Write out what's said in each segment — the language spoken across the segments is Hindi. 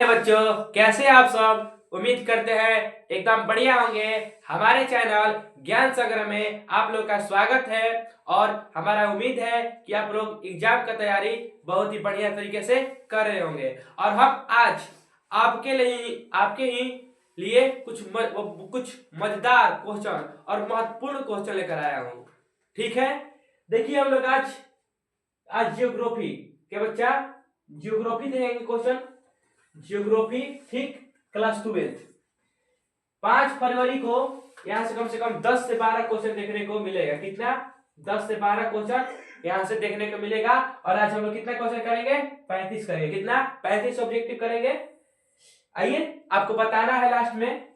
बच्चों, कैसे आप सब? उम्मीद करते हैं एकदम बढ़िया होंगे। हमारे चैनल ज्ञान सागर में आप लोग का स्वागत है और हमारा उम्मीद है कि आप लोग एग्जाम का तैयारी बहुत ही बढ़िया तरीके से कर रहे होंगे। और हम आज आपके ही लिए कुछ मजेदार क्वेश्चन और महत्वपूर्ण क्वेश्चन लेकर आया हूँ। ठीक है, देखिए हम लोग आज जियोग्राफी के बच्चा जियोग्राफी देखेंगे क्वेश्चन। जियोग्राफी, ठीक, क्लास 12 5 फरवरी को यहाँ से कम 10 से 12 क्वेश्चन देखने को मिलेगा। कितना? 10 से 12 क्वेश्चन यहाँ से देखने को मिलेगा। और आज हम लोग कितना क्वेश्चन करेंगे? 35 करेंगे। कितना? 35 ऑब्जेक्टिव करेंगे। आइए, आपको बताना है लास्ट में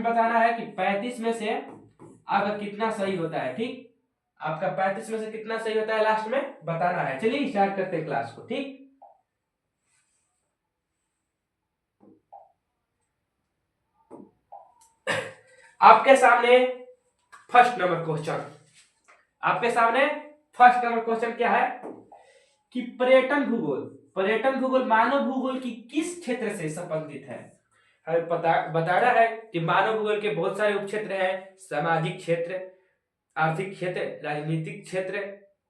बताना है कि 35 में से आपका कितना सही होता है। ठीक, आपका 35 में से कितना सही होता है लास्ट में बताना है। चलिए स्टार्ट करते हैं क्लास को। ठीक, आपके सामने फर्स्ट नंबर क्वेश्चन क्या है कि पर्यटन भूगोल मानव भूगोल की किस क्षेत्र से संबंधित है। हमें बताना है कि मानव भूगोल के बहुत सारे उपक्षेत्र हैं। सामाजिक क्षेत्र, आर्थिक क्षेत्र, राजनीतिक क्षेत्र,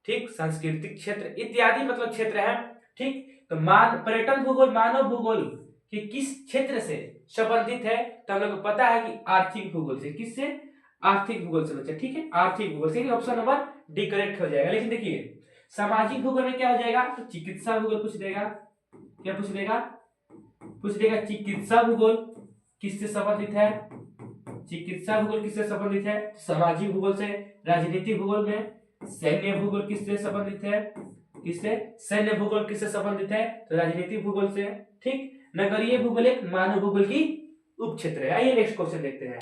ठीक, सांस्कृतिक क्षेत्र इत्यादि मतलब क्षेत्र हैं। ठीक, तो पर्यटन भूगोल मानव भूगोल कि किस क्षेत्र से संबंधित है, तो हम लोग को पता है कि आर्थिक भूगोल से। किससे? आर्थिक भूगोल से बच्चा। ठीक है, आर्थिक भूगोल से। ऑप्शन नंबर डी करेक्ट हो जाएगा। लेकिन देखिए सामाजिक भूगोल में क्या हो जाएगा, तो चिकित्सा भूगोल पूछ देगा। क्या पूछ देगा? चिकित्सा भूगोल किससे संबंधित है? चिकित्सा भूगोल किससे संबंधित है? सामाजिक भूगोल से। राजनीतिक भूगोल में सैन्य भूगोल किससे संबंधित है? सैन्य भूगोल किससे संबंधित है? तो राजनीतिक भूगोल से। ठीक, नगरीय भूगोल एक मानव भूगोल की उप क्षेत्र है। आइए नेक्स्ट क्वेश्चन देखते हैं।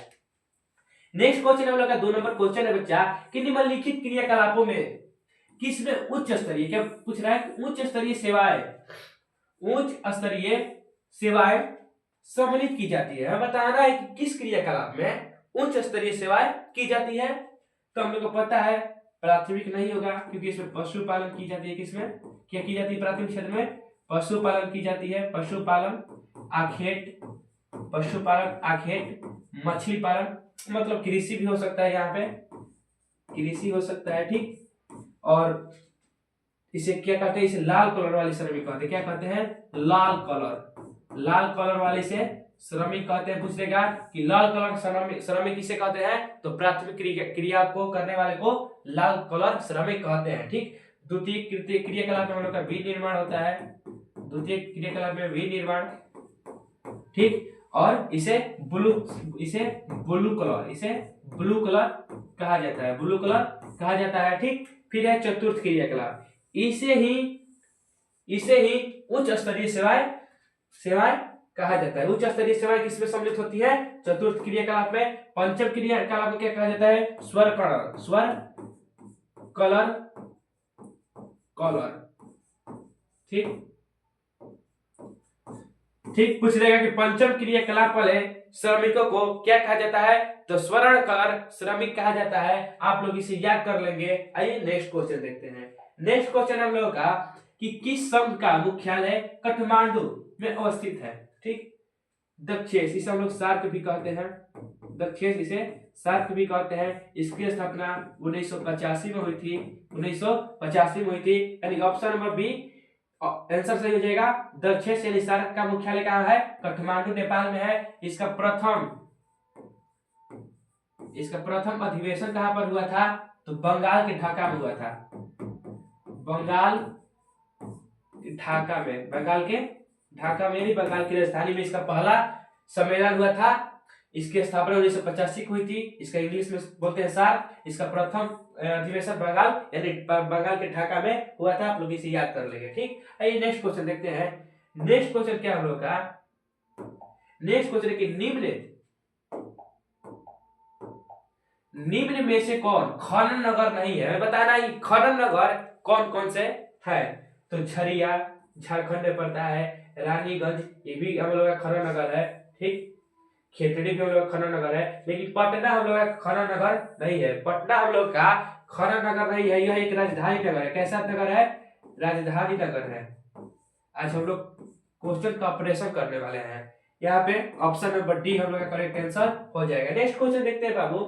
नेक्स्ट क्वेश्चन हम लोग का 2 नंबर क्वेश्चन है बच्चा कि निम्नलिखित क्रियाकलापों में किसमें उच्च स्तरीय, क्या पूछ रहा है? उच्च स्तरीय सेवाएं सम्मिलित की जाती है। हमें बताना है कि किस क्रियाकलाप में उच्च स्तरीय सेवाएं की जाती है। तो हम लोग को पता है प्राथमिक नहीं होगा क्योंकि इसमें पशुपालन की जाती है। किसमें क्या की जाती है? प्राथमिक क्षेत्र में पशुपालन की जाती है। पशुपालन, आखेट, मछली पालन, मतलब कृषि भी हो सकता है। यहाँ पे कृषि हो सकता है। ठीक, और इसे क्या कहते हैं? इसे लाल कलर वाली श्रमिक कहते हैं। क्या कहते हैं? लाल कलर वाली से श्रमिक कहते हैं। पूछेगा कि लाल कलर श्रमिक किसे कहते हैं? तो प्राथमिक क्रिया को करने वाले को लाल कलर श्रमिक कहते हैं। ठीक, द्वितीय क्रियाकलाप में हम लोग का विनिर्माण होता है। द्वितीय क्रियाकलाप में विनिर्माण। ठीक, और इसे ब्लू कलर कहा जाता है। ठीक, फिर है चतुर्थ क्रियाकलाप। इसे ही उच्च स्तरीय सेवाएं कहा जाता है। उच्च स्तरीय सेवाएं किसमें सम्मिलित होती है? चतुर्थ क्रियाकलाप में। पंचम क्रियाकलाप में क्या कहा जाता है? स्वर कलर। ठीक, पूछ रहेगा कि पंचम क्रियाकलाप वाले श्रमिकों को क्या कहा जाता है? तो स्वर्ण कलर श्रमिक कहा जाता है। आप लोग इसे याद कर लेंगे। आइए नेक्स्ट क्वेश्चन देखते हैं। नेक्स्ट क्वेश्चन हम लोगों का कि किस संघ का मुख्यालय काठमांडू में अवस्थित है। ठीक, दक्षेस, इसे हम लोग सार्क भी कहते हैं। इसकी स्थापना 1985 में हुई थी। 1985 में हुई थी, यानी ऑप्शन नंबर बी आंसर सही हो जाएगा। दक्षेस यानी सार्क का मुख्यालय कहाँ है? काठमांडू नेपाल में है। इसका प्रथम अधिवेशन कहाँ पर हुआ था? तो बंगाल के ढाका में हुआ था। बंगाल की राजधानी में इसका पहला सम्मेलन हुआ था। इसकी स्थापना 1985 को हुई थी। इसका इंग्लिश में बोलते हैं सार्क। इसका प्रथम अधिवेशन बंगाल यानी बंगाल के ढाका में हुआ था। आप लोग इसे याद कर लेंगे। ठीक, आइए नेक्स्ट क्वेश्चन देखते हैं। नेक्स्ट क्वेश्चन क्या हम लोग का? नेक्स्ट क्वेश्चन है कि निम्न में से कौन खनन नगर नहीं है? बताना है खनन नगर कौन कौन से है। तो झरिया झारखंड में पड़ता है। रानीगंज ये भी हम लोग का खनन नगर है। ठीक, खेतड़ी भी हम लोग का खनन नगर है। लेकिन पटना हम लोग का खनन नगर नहीं है। पटना हम लोग का खनन नगर नहीं है। यह एक राजधानी नगर है। कैसा नगर है? राजधानी नगर है। आज हम लोग क्वेश्चन का ऑपरेशन करने वाले हैं। यहाँ पे ऑप्शन नंबर डी हम लोग का करेक्ट आंसर हो जाएगा। नेक्स्ट क्वेश्चन देखते हैं बाबू।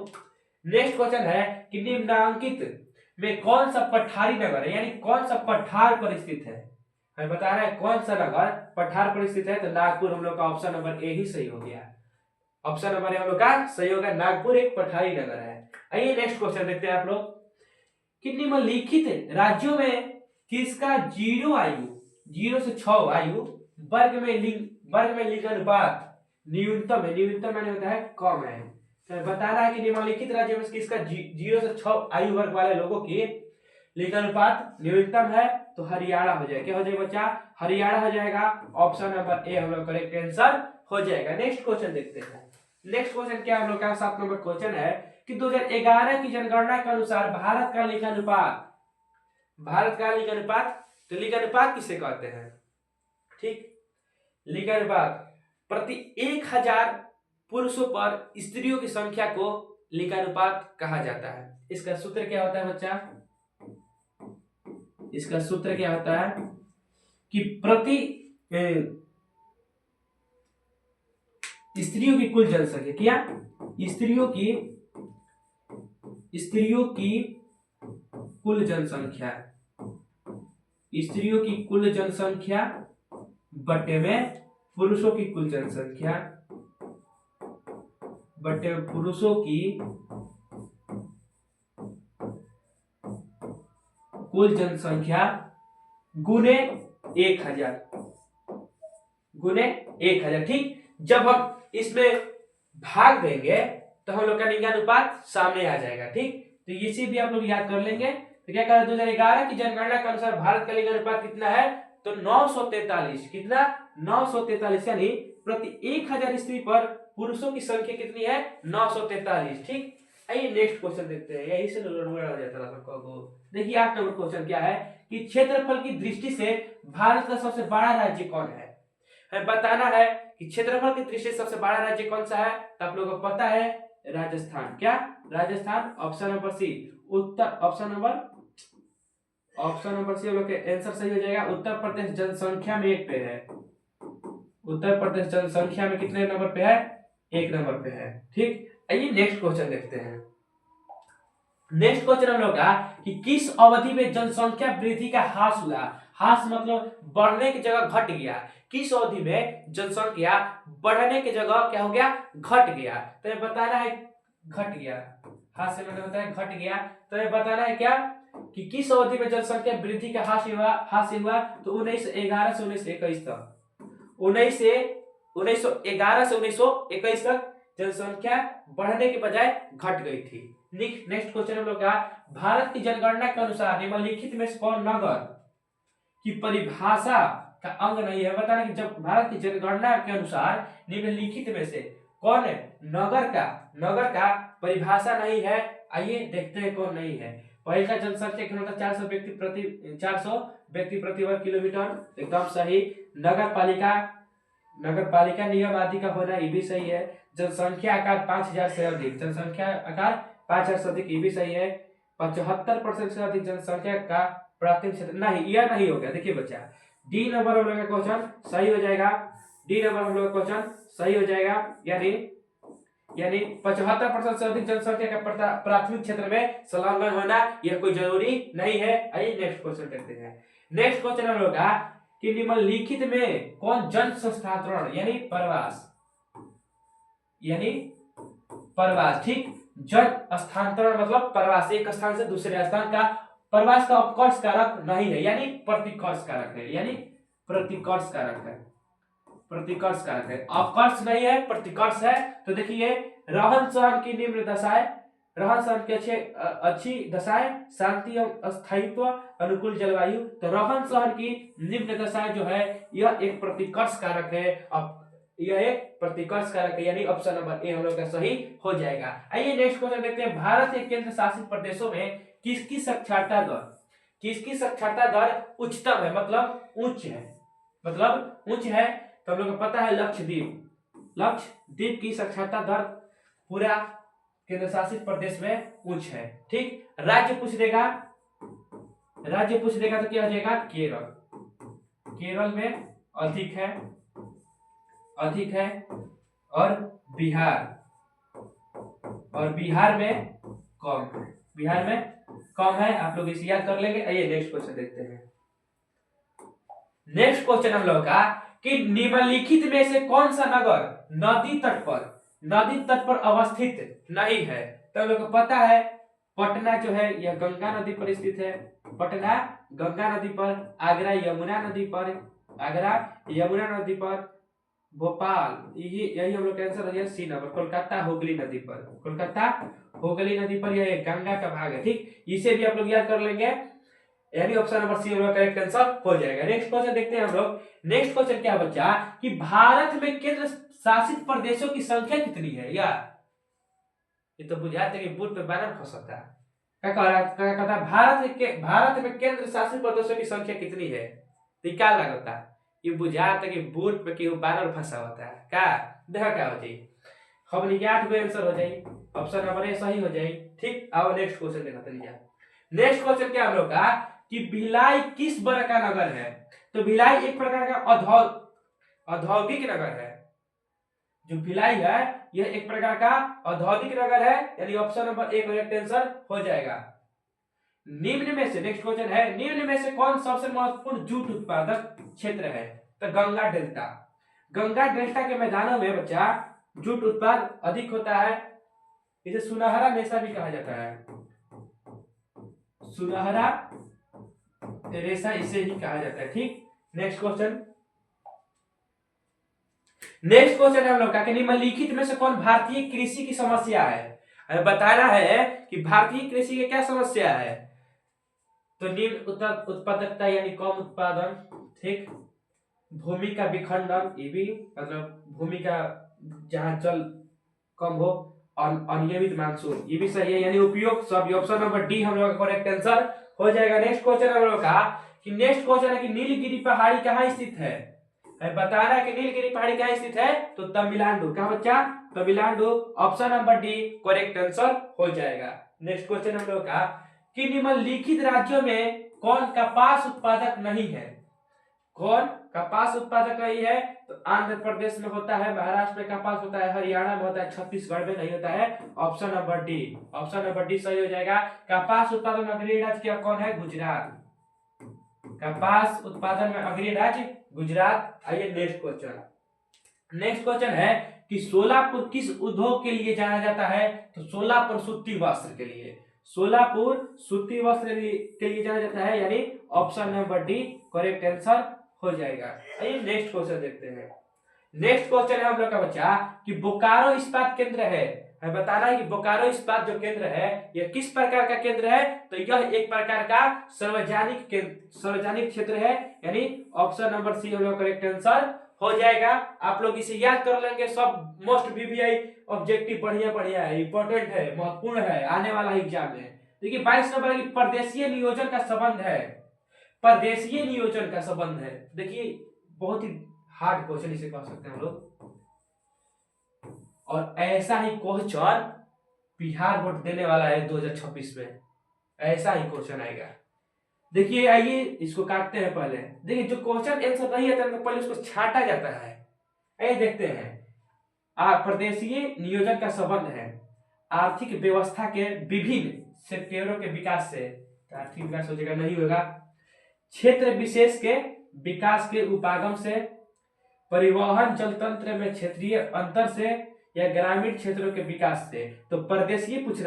नेक्स्ट क्वेश्चन है कि निम्नांकित में कौन सा पठारी नगर है, यानी कौन सा पठार पर स्थित है। हमें बता रहा है कौन सा नगर पठार पर स्थित है, तो नागपुर हम लोग का ऑप्शन नंबर ए ही सही हो गया। ऑप्शन नंबर ए हम लोग का सही होगा, नागपुर एक पठारी नगर है। आइए नेक्स्ट क्वेश्चन देखते हैं आप लोग कि निम्नलिखित राज्यों में किसका 0 से 6 आयु वर्ग में लिंग अनुपात न्यूनतम है। न्यूनतम माने होता है कम है। तो बता रहा है कि निम्नलिखित राज्यों में किसका 0 से 6 आयु वर्ग वाले लोगों की लिंग अनुपात न्यूनतम है, तो हरियाणा हो जाएगा। क्या हो जाएगा बच्चा? हरियाणा हो जाएगा। ऑप्शन नंबर ए हम लोग करेक्ट आंसर हो जाएगा। नेक्स्ट क्वेश्चन देखते हैं। नेक्स्ट क्वेश्चन क्या हम लोग का 7 नंबर क्वेश्चन है कि 2011 की जनगणना के अनुसार भारत का लिंगानुपात, तो लिंगानुपात किसे कहते हैं? ठीक, लिंगानुपात प्रति 1000 पुरुषों पर स्त्रियों की संख्या को लिंगानुपात कहा जाता है। इसका सूत्र क्या होता है बच्चा? इसका सूत्र क्या होता है कि प्रति स्त्रियों की कुल जनसंख्या, क्या स्त्रियों की कुल जनसंख्या बटे में पुरुषों की कुल जनसंख्या बटे पुरुषों की कुल जनसंख्या गुने 1000 ठीक। जब हम इसमें भाग देंगे तो हम लोग का लिंगानुपात सामने आ जाएगा। ठीक, तो इसे भी आप लोग याद कर लेंगे। तो क्या कहा 2011 की जनगणना के अनुसार भारत का लिंगानुपात कितना है? तो 943। कितना? 943, यानी प्रति 1000 स्त्री पर पुरुषों की संख्या कितनी है? 943। ठीक, आइए नेक्स्ट क्वेश्चन देखते हैं। यही से गड़बड़ हो जाता है सबको। देखिए 8 नंबर क्वेश्चन क्या है कि क्षेत्रफल की दृष्टि से भारत का सबसे बड़ा राज्य कौन है। हमें बताना है कि क्षेत्रफल की दृष्टि से सबसे बड़ा राज्य कौन सा है, तो आप लोगों को पता है राजस्थान। क्या? राजस्थान। ऑप्शन नंबर सी उत्तर, ऑप्शन नंबर सी हम लोग के आंसर सही हो जाएगा। उत्तर प्रदेश जनसंख्या में 1 पे है। उत्तर प्रदेश जनसंख्या में कितने नंबर पे है? 1 नंबर पे है। ठीक, आइए नेक्स्ट क्वेश्चन देखते हैं। नेक्स्ट क्वेश्चन हम लोग का कि किस अवधि में जनसंख्या वृद्धि का ह्रास हुआ। ह्रास मतलब बढ़ने की जगह घट गया। किस अवधि में जनसंख्या बढ़ने की जगह क्या हो गया? घट गया। तो ये बताना है घट गया। ह्रास से मतलब होता है घट गया। तो ये बताना है क्या कि किस अवधि में जनसंख्या वृद्धि का ह्रास हुआ। तो 1911 से 1921 तक। 1911 से 1921 तक जनसंख्या बढ़ने के बजाय घट गई थी। नेक्स्ट क्वेश्चन हम लोग का भारत की जनगणना के अनुसार निम्नलिखित में से कौन नगर की परिभाषा का अंग नहीं है। बताना कि जब भारत की जनगणना के अनुसार निम्नलिखित में से कौन नगर का परिभाषा नहीं है। आइए देखते हैं कौन नहीं है। पहला जनसंख्या कितना था? 400 व्यक्ति प्रति वर्ग किलोमीटर, एकदम सही। नगर पालिका नियम आदि का होना ये भी सही है। जनसंख्या आकार 5000 से अधिक, जनसंख्या आकार 5000 से अधिक, ये भी सही है। 75% से अधिक जनसंख्या का प्राथमिक क्षेत्र नहीं, यह नहीं हो गया। देखिए बच्चा, डी नंबर हम लोग का क्वेश्चन सही हो जाएगा। डी नंबर हम लोग का क्वेश्चन सही हो जाएगा, यानी 75% से अधिक जनसंख्या का प्राथमिक क्षेत्र में संलग्न होना यह कोई जरूरी नहीं है। आइए नेक्स्ट क्वेश्चन देखते हैं। नेक्स्ट क्वेश्चन हम लोग का कि निम्नलिखित में कौन जन स्थानांतरण यानी प्रवास, ठीक, जन स्थानांतरण मतलब प्रवास, एक स्थान से दूसरे स्थान का प्रवास का अपकर्ष कारक नहीं है, यानी प्रतिकर्ष कारक है। अपकर्ष नहीं है, प्रतिकर्ष है। तो देखिए रहन सहन की निम्न दशाएं, रहन सहन की अच्छी दशाएं, शांति एवं स्थायित्व, अनुकूल जलवायु। तो रहन सहन की निम्न दशाएं जो है यह एक प्रतिकर्ष कारक है। यानी ऑप्शन नंबर ए हम लोग का सही हो जाएगा। आइए नेक्स्ट क्वेश्चन देखते हैं। भारत के केंद्र शासित प्रदेशों में किसकी साक्षरता दर उच्चतम है, मतलब उच्च है। तो हम लोग को पता है लक्षद्वीप की साक्षरता दर पूरा केंद्र शासित प्रदेश में उच्च है। ठीक, राज्य पूछ देगा तो क्या हो जाएगा? केरल में अधिक है और बिहार में कम है। आप लोग इसे याद कर लेंगे। आइए नेक्स्ट क्वेश्चन देखते हैं। नेक्स्ट क्वेश्चन हम लोग का कि निम्नलिखित में से कौन सा नगर नदी तट पर अवस्थित नहीं है। तो हम लोग को पता है पटना जो है यह गंगा नदी पर स्थित है। पटना गंगा नदी पर, आगरा यमुना नदी पर, भोपाल यही हम लोग का आंसर हो गया सी नंबर। कोलकाता हुगली नदी पर यह गंगा का भाग है। ठीक, इसे भी आप लोग याद कर लेंगे, यानी ऑप्शन नंबर सी हम लोग करेक्ट आंसर हो जाएगा। नेक्स्ट क्वेश्चन देखते हैं हम लोग। नेक्स्ट क्वेश्चन क्या बच्चा कि भारत में केंद्र शासित प्रदेशों की संख्या कितनी है यार। ये तो बुझाते कि बुट पे बानर फंसता है। क्या कहता है भारत में केंद्र शासित प्रदेशों की संख्या कितनी है। तो क्या लगता है ये बुझाता कि बुट पे केहू बानर फंसा होता है क्या। देखा क्या हो जाए, हमने 8 गो आंसर हो जाए, ऑप्शन नंबर ए सही हो जाए। ठीक, आओ नेक्स्ट क्वेश्चन देखते हैं। नेक्स्ट क्वेश्चन क्या हम लोग का कि भिलाई किस प्रकार का नगर है। तो भिलाई एक प्रकार का औद्योगिक नगर है। जो भिलाई है यह एक प्रकार का औद्योगिक नगर है, यानी option number A correct answer हो जाएगा। निम्न में से नेक्स्ट क्वेश्चन है, निम्न में से कौन सबसे महत्वपूर्ण जूट उत्पादक क्षेत्र है। तो गंगा डेल्टा के मैदानों में बच्चा जूट उत्पाद अधिक होता है। इसे सुनहरा रेशा भी कहा जाता है। सुनहरा रेशा इसे ही कहा जाता है। ठीक, नेक्स्ट क्वेश्चन हम लोग का निम्नलिखित में से कौन भारतीय कृषि की समस्या है। बताना है कि भारतीय कृषि की क्या समस्या है। तो निम्न उत्पादकता यानी कम उत्पादन, ठीक, भूमि का विखंडन, ये भी मतलब भूमि का जहां जल कम हो, अनियमित मानसून, ये भी सही है, यानी उपयोग सब। ऑप्शन नंबर डी हम लोग का करेक्ट आंसर हो जाएगा। नेक्स्ट क्वेश्चन हम लोग का कि नेक्स्ट क्वेश्चन है कि नीलगिरी पहाड़ी कहाँ स्थित है। बता रहा है कि नीलगिरी पहाड़ी कहाँ स्थित है। तो तमिलनाडु। कहाँ बच्चा, Tamil Nadu, option number D correct answer हो जाएगा। नेक्स्ट क्वेश्चन हम लोग का कि निम्नलिखित राज्यों में कौन कपास उत्पादक नहीं है। कौन कपास उत्पादक नहीं है। तो आंध्र प्रदेश में होता है, महाराष्ट्र में कपास होता है, हरियाणा में होता है, छत्तीसगढ़ में नहीं होता है। ऑप्शन नंबर डी सही हो जाएगा। कपास उत्पादन में अग्रणी राज्य क्या कौन है, गुजरात। कपास उत्पादन में अग्रणी राज्य गुजरात। आइए नेक्स्ट क्वेश्चन है कि सोलापुर किस उद्योग के लिए जाना जाता है। तो सोलापुर सूती वस्त्र के लिए, के लिए जाना जाता है, यानी option number D correct answer हो जाएगा। आइए नेक्स्ट क्वेश्चन देखते हैं। नेक्स्ट क्वेश्चन है हम लोग का बच्चा कि बोकारो इस्पात केंद्र है। बताना है कि बोकारो इस्पात जो केंद्र है यह किस प्रकार का केंद्र है। तो यह एक प्रकार का सार्वजनिक क्षेत्र है, यानी ऑप्शन नंबर सी हम लोग करेक्ट आंसर हो जाएगा। आप लोग इसे याद कर लेंगे। सब मोस्ट वीवीआई ऑब्जेक्टिव बढ़िया है, इंपॉर्टेंट है, महत्वपूर्ण है, आने वाला एग्जाम में। देखिए 22 नंबर की परदेशीय नियोजन का संबंध है। देखिए बहुत ही हार्ड क्वेश्चन इसे कह सकते हैं हम लोग। और ऐसा ही क्वेश्चन बिहार बोर्ड देने वाला है 2026 में, ऐसा ही क्वेश्चन आएगा। देखिए आइए इसको काटते हैं पहले। देखिए जो क्वेश्चन आंसर नहीं आता तो पहले उसको छांटा जाता है। आइए देखते हैं। प्रदेशीय नियोजन का संबंध है आर्थिक व्यवस्था के विभिन्न सेक्टरों के विकास से। आर्थिक विकास हो जाएगा, नहीं होगा। क्षेत्र विशेष के विकास के उपागम से, परिवहन जल तंत्र में क्षेत्रीय अंतर से, या ग्रामीण क्षेत्रों के विकास से। तो परदेशीय पूछ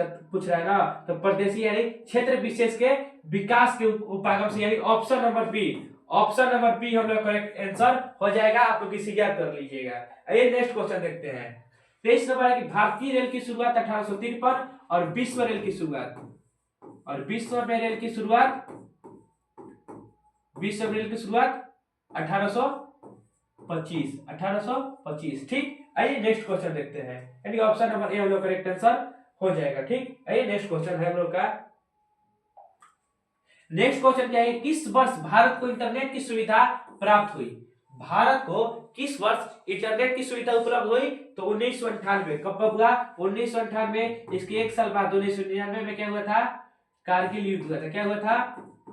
रहा है ना। तो परदेशीय यानी क्षेत्र विशेष के विकास के उपागम से, यानी ऑप्शन नंबर बी हम लोग करेक्ट आंसर हो जाएगा। आप लोग इसे याद कर लीजिएगा। आइए नेक्स्ट क्वेश्चन देखते हैं। 23 नंबर है कि भारतीय रेल की शुरुआत 1853 और विश्व रेल की शुरुआत 1825। ठीक, आइए नेक्स्ट क्वेश्चन देखते हैं, यानी ऑप्शन नंबर ए हम लोग करेक्ट आंसर हो जाएगा। ठीक, आइए नेक्स्ट क्वेश्चन है हम लोग का। नेक्स्ट क्वेश्चन क्या है, किस वर्ष भारत को इंटरनेट की सुविधा प्राप्त हुई। भारत को किस वर्ष इंटरनेट की सुविधा उपलब्ध हुई। तो 1998। कब हुआ, 1998। इसके एक साल बाद 1999 में क्या हुआ था, कारगिल युद्ध हुआ था। क्या हुआ था,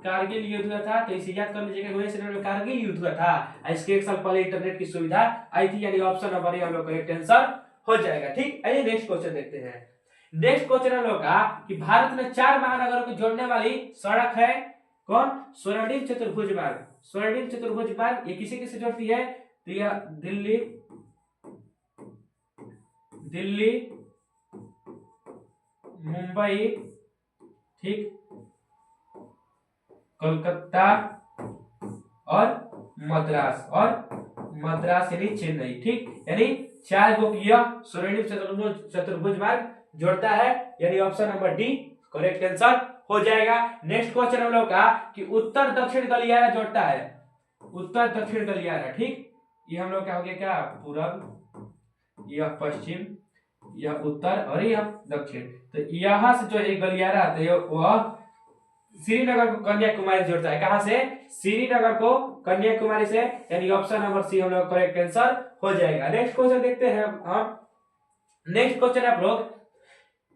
कारगिल युद्ध हुआ था, तो इसे याद कर लीजिएगा 1999 में कारगिल युद्ध हुआ था। इसके एक साल पहले इंटरनेट की सुविधा आई थी, यानी ऑप्शन नंबर ए हम लोग करेक्ट आंसर हो जाएगा। ठीक, आइए नेक्स्ट क्वेश्चन देखते हैं। नेक्स्ट क्वेश्चन हम लोग का कि भारत में 4 महानगरों को जोड़ने वाली सड़क है कौन? स्वर्णिम चतुर्भुज मार्ग। स्वर्णिम चतुर्भुज मार्ग ये किसे किसे जोड़ती है? तो यह दिल्ली, मुंबई, ठीक, कोलकाता और मद्रास यानी चेन्नई। ठीक, यानी 4 गो यह स्वर्णिम चतुर्भुज मार्ग जोड़ता है, यानी option number D correct answer हो जाएगा। नेक्स्ट क्वेश्चन हम लोग का कि उत्तर दक्षिण गलियारा जोड़ता है। उत्तर दक्षिण गलियारा, ठीक, ये हम लोग क्या हो गया? क्या पूरब, यह पश्चिम, यह उत्तर और यह दक्षिण। तो यहां से जो एक गलियारा आता है वह श्रीनगर को कन्याकुमारी जोड़ता है। कहां से? श्रीनगर को कन्याकुमारी से, यानी ऑप्शन नंबर सी हम लोग करेक्ट आंसर हो जाएगा। नेक्स्ट क्वेश्चन देखते हैं हम। नेक्स्ट क्वेश्चन आप लोग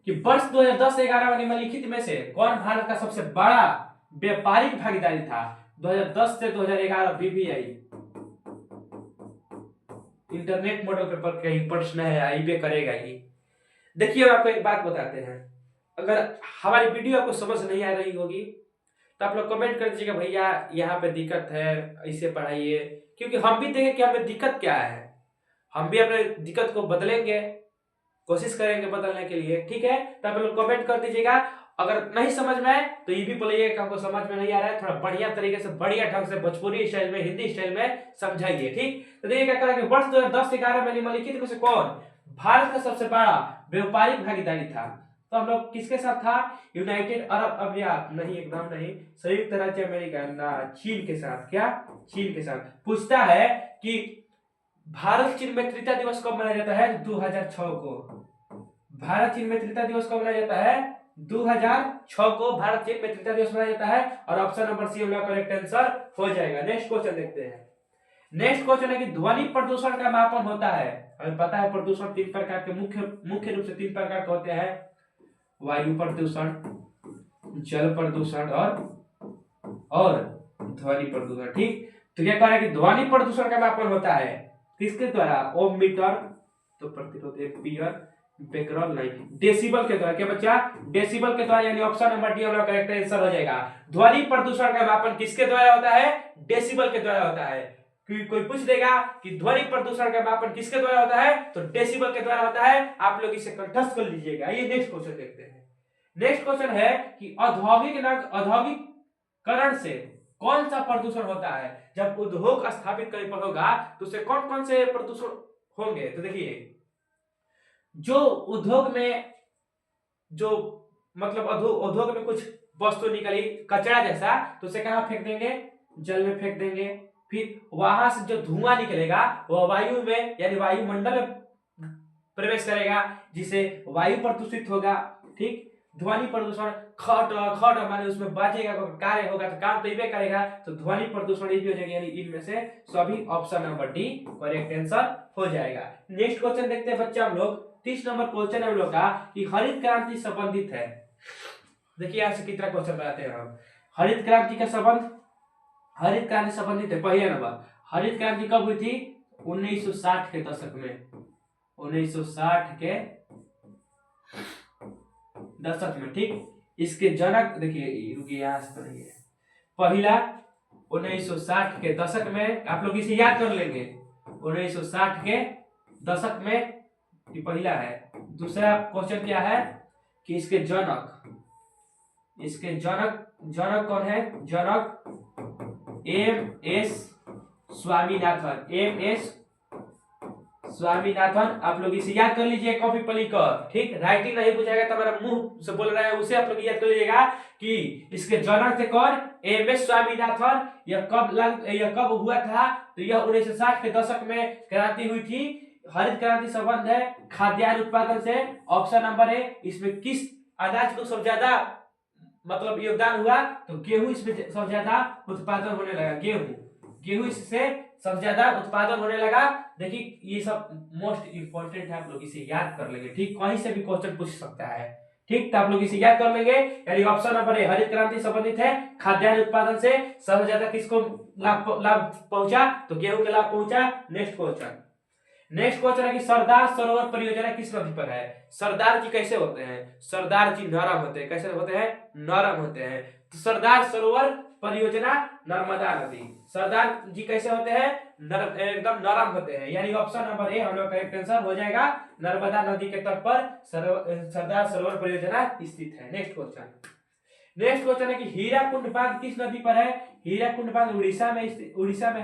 कि वर्ष 2010-11 में निम्नलिखित में से कौन भारत का सबसे बड़ा व्यापारिक भागीदारी था? 2010 से 2011 बीबीआई इंटरनेट मॉडल पेपर कहीं प्रश्न है, आईबे करेगा ही। देखिए आपको एक बात बताते हैं, अगर हमारी वीडियो आपको समझ नहीं आ रही होगी तो आप लोग कमेंट कर दीजिएगा भैया यहाँ पे दिक्कत है, इसे पढ़ाइए, क्योंकि हम भी देखें कि हमें दिक्कत क्या है, हम भी अपने दिक्कत को बदलेंगे, कोशिश करेंगे बदलने के लिए। ठीक है, तो आप लोग कमेंट कर दीजिएगा। अगर नहीं समझ में आए तो ये भी बोलिए कि हमको समझ में नहीं आ रहा है, थोड़ा बढ़िया तरीके से, बढ़िया ढंग से भोजपुरी स्टाइल में, हिंदी स्टाइल में समझाइए। ठीक, तो देखिए क्या करेंगे, वर्ष 2010-11 में निम्नलिखित में से कौन भारत का सबसे बड़ा व्यापारिक भागीदारी था? तो हम लोग किसके साथ था? यूनाइटेड अरब अमीरात नहीं, एकदम नहीं, संयुक्त राज्य अमेरिका ना, चीन के साथ। क्या? चीन के साथ। पूछता है कि भारत चीन मित्रता दिवस कब मनाया जाता है? 2006 को। भारत चीन मित्रता दिवस कब मनाया जाता है? 2006 को भारत चीन मित्रता दिवस मनाया जाता है, और ऑप्शन नंबर सी हम लोग करेक्ट आंसर हो जाएगा। नेक्स्ट क्वेश्चन देखते हैं। नेक्स्ट क्वेश्चन है कि ध्वनि प्रदूषण का मापन होता है। हमें पता है प्रदूषण 3 प्रकार के, मुख्य रूप से 3 प्रकार के होते हैं, वायु प्रदूषण, जल प्रदूषण और ध्वनि प्रदूषण। ठीक, तो क्या कह रहा है कि ध्वनि प्रदूषण का मापन होता है किसके द्वारा? ओम मीटर, तो प्रतिरोध एम्पीयर, बेकरल नहीं, डेसिबल के द्वारा। क्या बच्चा? डेसिबल के द्वारा, यानी ऑप्शन नंबर डी हमारा करेक्ट आंसर हो जाएगा। ध्वनि प्रदूषण का मापन किसके द्वारा होता है? डेसिबल के द्वारा होता है। कोई पूछ देगा कि ध्वनि प्रदूषण का मापन किसके द्वारा होता है, तो डेसिबल के द्वारा होता है। आप लोग इसे कंठस्थ कर लीजिएगा। ये नेक्स्ट क्वेश्चन देखते हैं। नेक्स्ट क्वेश्चन है कि औद्योगिकरण से कौन सा प्रदूषण होता है? जब उद्योग स्थापित कहीं पर होगा तो उससे कौन कौन से प्रदूषण होंगे? तो देखिए, जो उद्योग में, जो मतलब उद्योग में कुछ वस्तु निकली कचरा जैसा, तो उसे कहां फेंक देंगे? जल में फेंक देंगे। फिर वहां से जो धुआं निकलेगा वह वायु में, यानी वायुमंडल में प्रवेश करेगा, जिससे वायु प्रदूषित होगा। ठीक, ध्वनि प्रदूषण, खट माने उसमें बाजेगा, कार्य होगा तो काम तो इवे करेगा, तो ध्वनि प्रदूषण ये भी हो जाएगा, यानी इनमें से सभी option number D correct answer हो जाएगा। नेक्स्ट क्वेश्चन देखते हैं बच्चा हम लोग। 30 नंबर क्वेश्चन है हम लोग का कि हरित क्रांति संबंधित है। देखिए यहाँ से कितना क्वेश्चन बनाते हैं हम। हरित क्रांति का संबंध, हरित क्रांति संबंधित है। पहले नंबर, हरित क्रांति कब हुई थी? 1960 के दशक में, 1960 के दशक में। ठीक, इसके जनक देखिए, रुकिए यहाँ से पढ़िए। पहला 1960 के दशक में, आप लोग इसे याद कर लेंगे, 1960 के दशक में ये पहला है। दूसरा क्वेश्चन क्या है कि इसके जनक कौन है? जनक एम.एस. स्वामीनाथन। आप लोग इसे याद कर लीजिए कॉपी पर लिखकर। ठीक, राइटिंग नहीं पूछाएगा तो हमारा मुंह से बोल रहा है उसे आप लोग याद कर लीजिएगा कि इसके जनक थे कौन? एम.एस. स्वामीनाथन। यह कब हुआ था? तो यह 1960 के दशक में क्रांति हुई थी। हरित क्रांति संबंध है खाद्यान्न उत्पादन से। ऑप्शन नंबर ए, इसमें किस अनाज को सबसे ज्यादा मतलब योगदान हुआ? तो गेहूं इसमें सबसे ज्यादा उत्पादन होने लगा। गेहूं इससे सबसे ज्यादा उत्पादन होने लगा। देखिए ये सब मोस्ट इंपोर्टेंट है, आप लोग इसे याद कर लेंगे। ठीक, कहीं से भी क्वेश्चन पूछ सकता है। ठीक, तो आप लोग इसे याद कर लेंगे। यानी ऑप्शन नंबर ए हरित क्रांति संबंधित है। खाद्यान्न उत्पादन से सबसे ज्यादा किसको लाभ पहुंचा, तो गेहूं के लाभ पहुंचा। नेक्स्ट क्वेश्चन है कि सरदार सरोवर परियोजना किस नदी पर है। सरदार जी कैसे होते हैं, सरदार जी नरम होते हैं। कैसे होते हैं, नरम होते हैं। तो सरदार सरोवर परियोजना नर्मदा नदी। सरदार जी कैसे होते हैं, एकदम नरम होते हैं। यानी ऑप्शन नंबर ए हम लोग करेक्ट आंसर हो जाएगा। नर्मदा नदी के तट पर सरदार सरोवर परियोजना स्थित है। नेक्स्ट क्वेश्चन है कि हीराकुंड बांध किस नदी पर है। हीराकुंड बांध उड़ीसा में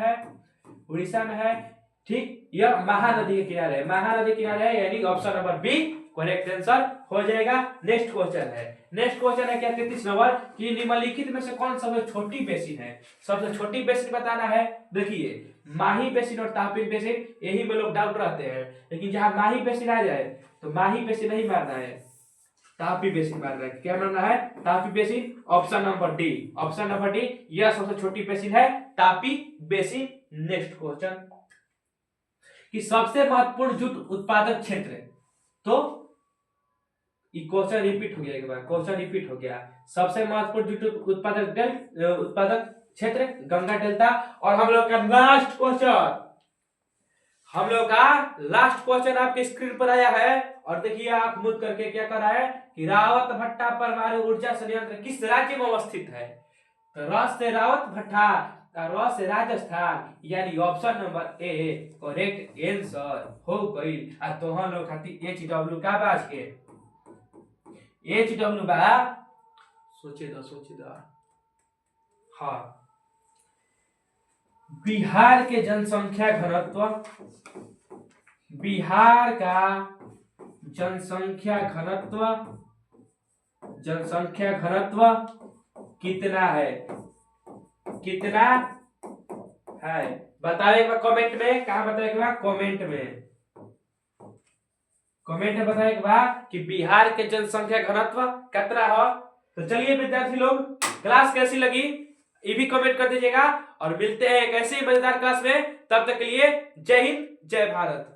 है। ठीक, यह महानदी के किनारे है। महानदी के किनारे है, यानी option number B correct answer हो जाएगा। नेक्स्ट क्वेश्चन है क्या 33 नंबर कि निम्नलिखित में से कौन सबसे छोटी बेसिन है। सबसे छोटी बेसिन बताना है। देखिए माही बेसिन और तापी बेसिन, यही में लोग डाउट रहते हैं, लेकिन जहां माही बेसिन आ जाए तो माही बेसिन नहीं मारना है, तापी बेसिन मारना है। क्या मारना है, Tapi basin. Option number D यह सबसे छोटी बेसिन है, तापी बेसिन। नेक्स्ट क्वेश्चन कि सबसे महत्वपूर्ण जूट उत्पादक क्षेत्र, तो क्वेश्चन रिपीट हो गया। सबसे महत्वपूर्ण जूट उत्पादक क्षेत्र गंगा डेल्टा। और हम लोग का लास्ट क्वेश्चन आपके स्क्रीन पर आया है। और देखिए आप मुद करके क्या कर रहा है कि रावत भट्टा परमाणु ऊर्जा संयंत्र किस राज्य में अवस्थित है। तो र से रावत भट्टा, र से राजस्थान, यानी option number A correct answer हो गई। आ तो हम लोग खाती HW का बाज के HW बा सोचे दो। हाँ, बिहार के जनसंख्या घनत्व, बिहार का जनसंख्या घनत्व कितना है बताओ एक बार कमेंट में। कहाँ बताओ एक बार कमेंट में बताओ एक बार कि बिहार के जनसंख्या घनत्व कितना हो। तो चलिए विद्यार्थी लोग, क्लास कैसी लगी ये भी कमेंट कर दीजिएगा। और मिलते हैं एक ऐसे ही मजेदार क्लास में, तब तक के लिए जय हिंद जय भारत।